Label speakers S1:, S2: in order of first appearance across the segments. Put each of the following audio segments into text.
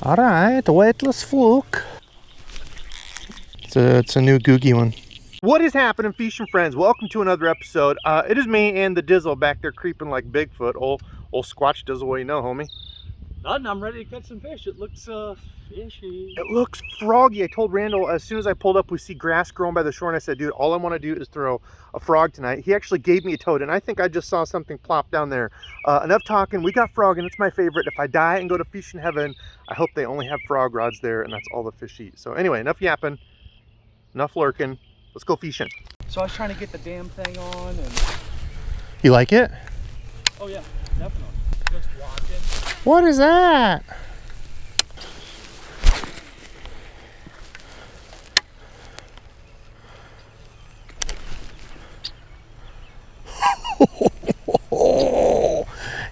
S1: All right, the weightless fluke. It's a new googie one. What is happening, fishing friends? Welcome to another episode. It is me and the Dizzle back there creeping like Bigfoot. Old Squatch Dizzle, what do you know, homie?
S2: Nothing, I'm ready to catch some fish. It looks fishy.
S1: It looks froggy. I told Randall as soon as I pulled up, we see grass growing by the shore, and I said, dude, all I want to do is throw a frog tonight. He actually gave me a toad, and I think I just saw something plop down there. Enough talking. We got frog, and it's my favorite. If I die and go to fishing heaven, I hope they only have frog rods there, and that's all the fish eat. So anyway, enough yapping, enough lurking. Let's go fishing.
S2: So I was trying to get the damn thing on, and
S1: you like it?
S2: oh yeah, definitely. Just watching.
S1: What is that?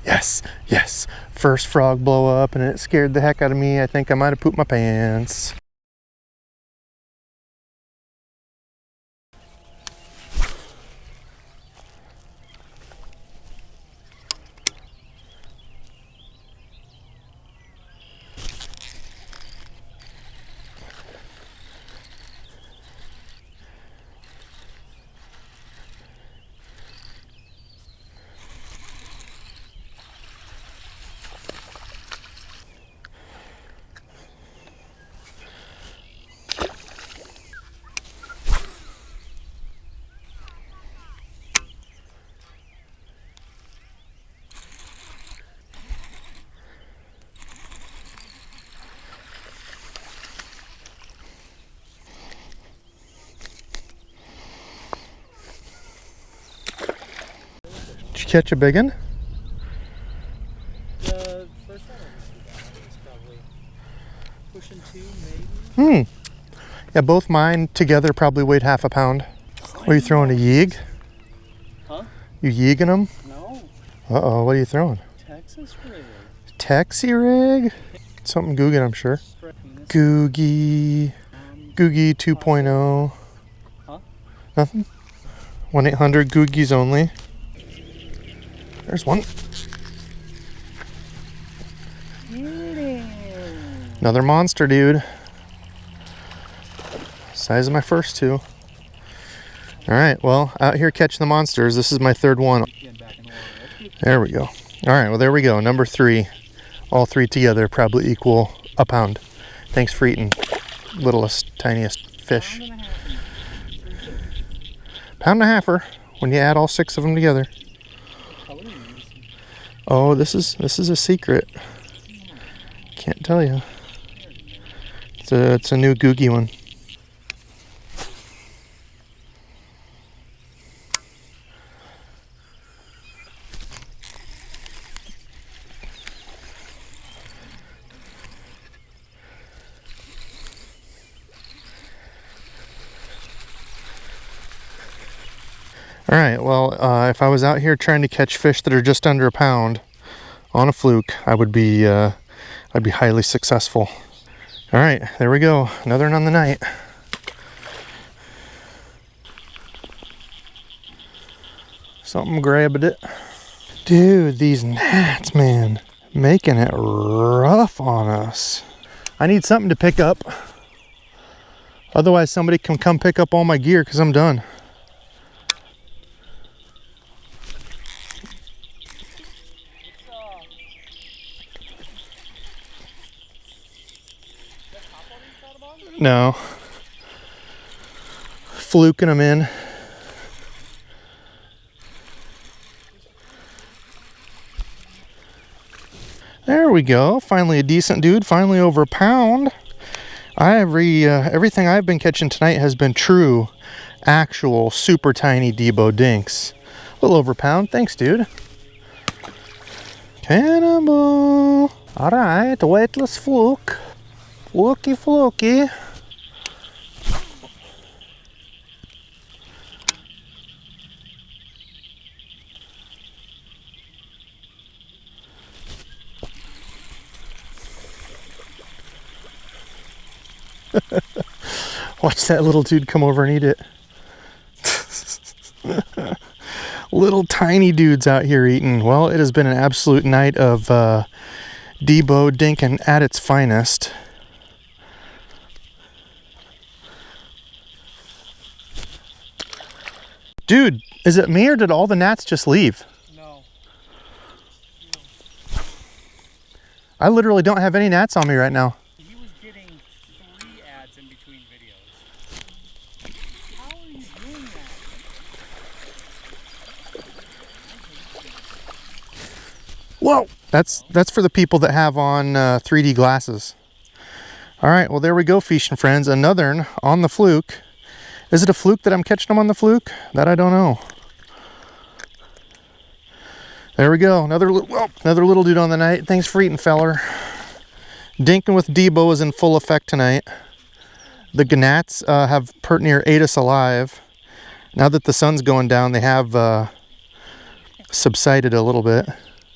S1: Yes, yes. First frog blow up, and it scared the heck out of me. I think I might have pooped my pants. Did you catch a big one?
S2: The first one was probably pushing 2, maybe.
S1: Yeah, both mine together probably weighed half a pound. What are you throwing, a yeeg?
S2: Huh?
S1: You yeeging them?
S2: No.
S1: Uh-oh, what are you throwing?
S2: Texas rig.
S1: Taxi rig? Something Googie, I'm sure. Googie. Googie 2.0.
S2: Huh?
S1: Nothing? 1-800 Googies only. There's one. Another monster, dude. Size of my first two. All right, well, out here catching the monsters. This is my third one. There we go. All right, well, there we go. Number 3. All 3 together probably equal a pound. Thanks for eating littlest, tiniest fish. Pound and a halfer when you add all 6 of them together. Oh, this is a secret. Can't tell you. It's a new googie one. All right, well, if I was out here trying to catch fish that are just under a pound on a fluke, I'd be highly successful. All right, there we go. Another one on the night. Something grabbed it. Dude, these gnats, man, making it rough on us. I need something to pick up. Otherwise, somebody can come pick up all my gear because I'm done. No. Fluking them in. There we go. Finally a decent dude. Finally over a pound. Everything I've been catching tonight has been true, actual, super tiny Debo dinks. A little over a pound. Thanks, dude. Cannibal. All right, the weightless fluke. Flukey, flukey. Watch that little dude come over and eat it. Little tiny dudes out here eating. Well, it has been an absolute night of Debo dinking at its finest. Dude, is it me or did all the gnats just leave?
S2: No.
S1: I literally don't have any gnats on me right now.
S2: He was getting 3 ads in between videos. How are you doing that?
S1: Whoa! That's for the people that have on 3D glasses. All right, well there we go, fishing friends. Another one on the Fluke. Is it a fluke that I'm catching them on the Fluke? That I don't know. There we go. Another little dude on the night. Thanks for eating, feller. Dinking with Debo is in full effect tonight. The gnats have pert near ate us alive. Now that the sun's going down, they have subsided a little bit.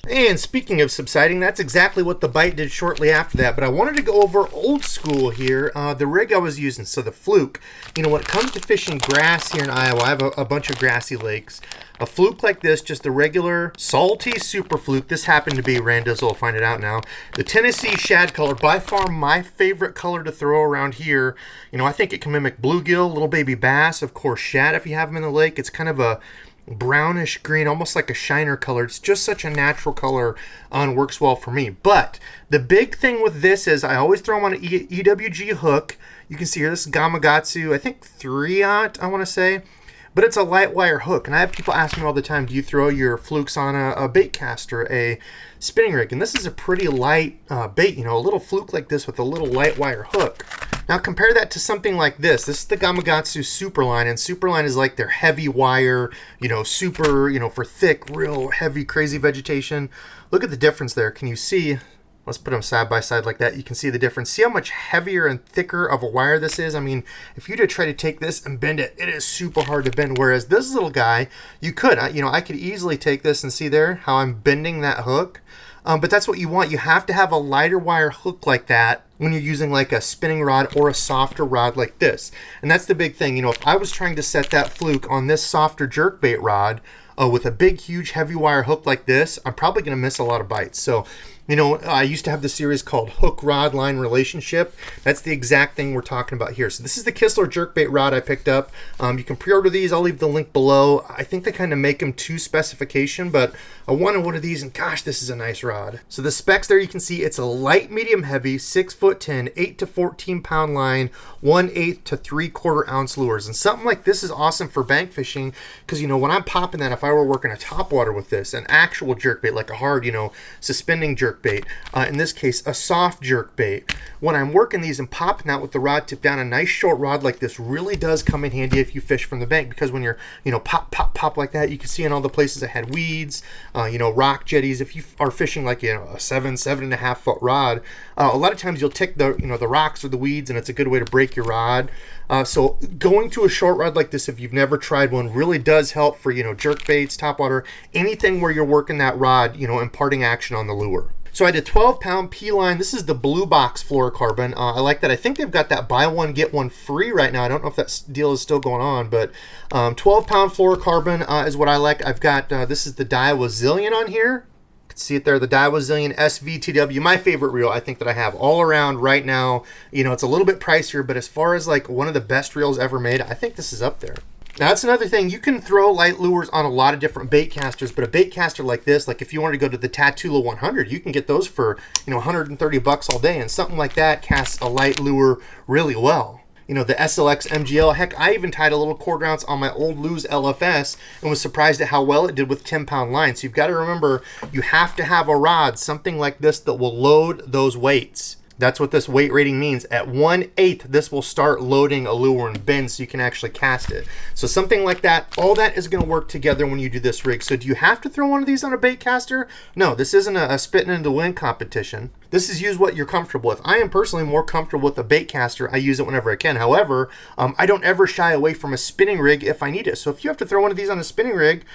S1: And speaking of subsiding, that's exactly what the bite did shortly after that. But I wanted to go over old school here, the rig I was using, so the Fluke. You know, when it comes to fishing grass here in Iowa, I have a bunch of grassy lakes. A Fluke like this, just a regular salty super Fluke. This happened to be, Randos will find it out now, the Tennessee shad color, by far my favorite color to throw around here. You know, I think it can mimic bluegill, little baby bass, of course shad if you have them in the lake. It's kind of a brownish green, almost like a shiner color. It's just such a natural color and works well for me. But the big thing with this is I always throw them on an EWG hook. You can see here, this is Gamakatsu, I think 3/0, I want to say. But it's a light wire hook, and I have people ask me all the time, do you throw your Flukes on a Baitcaster, a spinning rig? And this is a pretty light bait, you know, a little Fluke like this with a little light wire hook. Now compare that to something like this. This is the Gamakatsu Superline, and Superline is like their heavy wire, you know, super, you know, for thick, real heavy, crazy vegetation. Look at the difference there. Can you see? Let's put them side by side like that. You can see the difference. See how much heavier and thicker of a wire this is? I mean, if you were to try to take this and bend it, it is super hard to bend. Whereas this little guy, you could, you know, I could easily take this and see there how I'm bending that hook. But that's what you want. You have to have a lighter wire hook like that when you're using like a spinning rod or a softer rod like this. And that's the big thing. You know, if I was trying to set that Fluke on this softer jerkbait rod with a big, huge, heavy wire hook like this, I'm probably going to miss a lot of bites. So, you know, I used to have the series called Hook Rod Line Relationship. That's the exact thing we're talking about here. So this is the Kistler jerkbait rod I picked up. You can pre-order these. I'll leave the link below. I think they kind of make them to specification, but I wanted one of these, and gosh, this is a nice rod. So the specs there, you can see it's a light, medium, heavy, 6'10", 8 to 14 pound line, 1/8 to 3/4 ounce lures. And something like this is awesome for bank fishing because, you know, when I'm popping that, if I were working a topwater with this, an actual jerkbait, like a hard, you know, suspending jerkbait, in this case a soft jerk bait, when I'm working these and popping that with the rod tip down, a nice short rod like this really does come in handy if you fish from the bank, because when you're, you know, pop pop pop like that, you can see in all the places that had weeds, you know, rock jetties. If you are fishing like, you know, a 7.5 foot rod, a lot of times you'll tick the, you know, the rocks or the weeds, and it's a good way to break your rod. So going to a short rod like this, if you've never tried one, really does help for, you know, jerk baits, topwater, anything where you're working that rod, you know, imparting action on the lure. So I had a 12-pound P-line. This is the Blue Box fluorocarbon. I like that. I think they've got that buy one, get one free right now. I don't know if that deal is still going on, but 12-pound fluorocarbon is what I like. I've got, this is the Daiwa Zillion on here. You can see it there, the Daiwa Zillion SVTW, my favorite reel I think that I have all around right now. You know, it's a little bit pricier, but as far as like one of the best reels ever made, I think this is up there. Now that's another thing, you can throw light lures on a lot of different bait casters, but a bait caster like this, like if you wanted to go to the Tatula 100, you can get those for, you know, 130 bucks all day, and something like that casts a light lure really well. You know, the SLX MGL, heck, I even tied a little 1/4 ounce on my old Lose LFS and was surprised at how well it did with 10-pound line. So you've got to remember, you have to have a rod, something like this, that will load those weights. That's what this weight rating means. At 1/8, this will start loading a lure and bend so you can actually cast it. So something like that, all that is going to work together when you do this rig. So do you have to throw one of these on a bait caster? No, this isn't a spitting into wind competition. This is use what you're comfortable with. I am personally more comfortable with a bait caster. I use it whenever I can. However, I don't ever shy away from a spinning rig if I need it. So if you have to throw one of these on a spinning rig,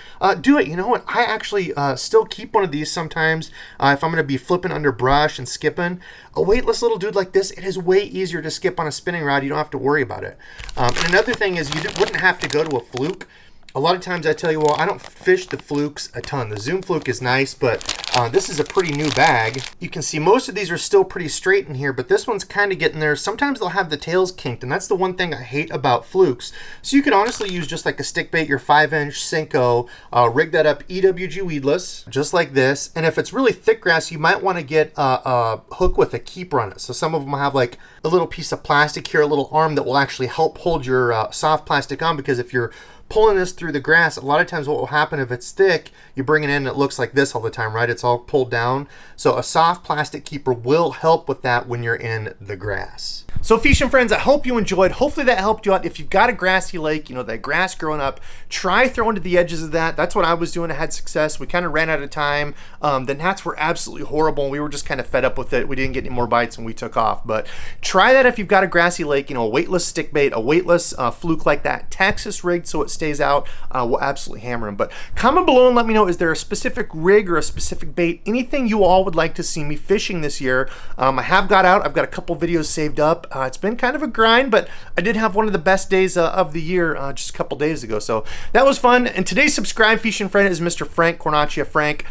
S1: do it. You know what? I actually still keep one of these sometimes if I'm going to be flipping under brush and skipping. A weightless little dude like this, it is way easier to skip on a spinning rod. You don't have to worry about it. And another thing is you wouldn't have to go to a Fluke. A lot of times I tell you, well, I don't fish the Flukes a ton. The Zoom Fluke is nice, but This is a pretty new bag. You can see most of these are still pretty straight in here, but this one's kind of getting there. Sometimes they'll have the tails kinked, and that's the one thing I hate about Flukes. So you could honestly use just like a stick bait, your 5-inch Senko, rig that up EWG weedless, just like this. And if it's really thick grass, you might want to get a hook with a keeper on it. So some of them have like a little piece of plastic here, a little arm that will actually help hold your soft plastic on, because if you're pulling this through the grass, a lot of times what will happen if it's thick, you bring it in and it looks like this all the time, right? It's all pulled down. So a soft plastic keeper will help with that when you're in the grass. So fishing friends, I hope you enjoyed. Hopefully that helped you out. If you've got a grassy lake, you know, that grass growing up, try throwing to the edges of that. That's what I was doing. I had success. We kind of ran out of time. The gnats were absolutely horrible, and we were just kind of fed up with it. We didn't get any more bites and we took off. But try that if you've got a grassy lake, you know, a weightless stick bait, a weightless fluke like that, Texas rigged so it stays out. We'll absolutely hammer them. But comment below and let me know, is there a specific rig or a specific bait, anything you all would like to see me fishing this year? I have got out. I've got a couple videos saved up. It's been kind of a grind, but I did have one of the best days of the year just a couple days ago. So that was fun. And today's subscribe fishing friend is Mr. Frank Cornacchia. Frank,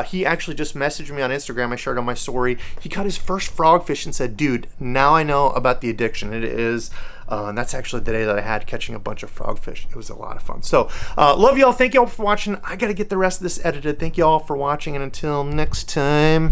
S1: he actually just messaged me on Instagram. I shared on my story. He caught his first frog fish and said, dude, now I know about the addiction it is. And that's actually the day that I had catching a bunch of frogfish. It was a lot of fun. So love y'all. Thank y'all for watching. I got to get the rest of this edited. Thank y'all for watching, and until next time.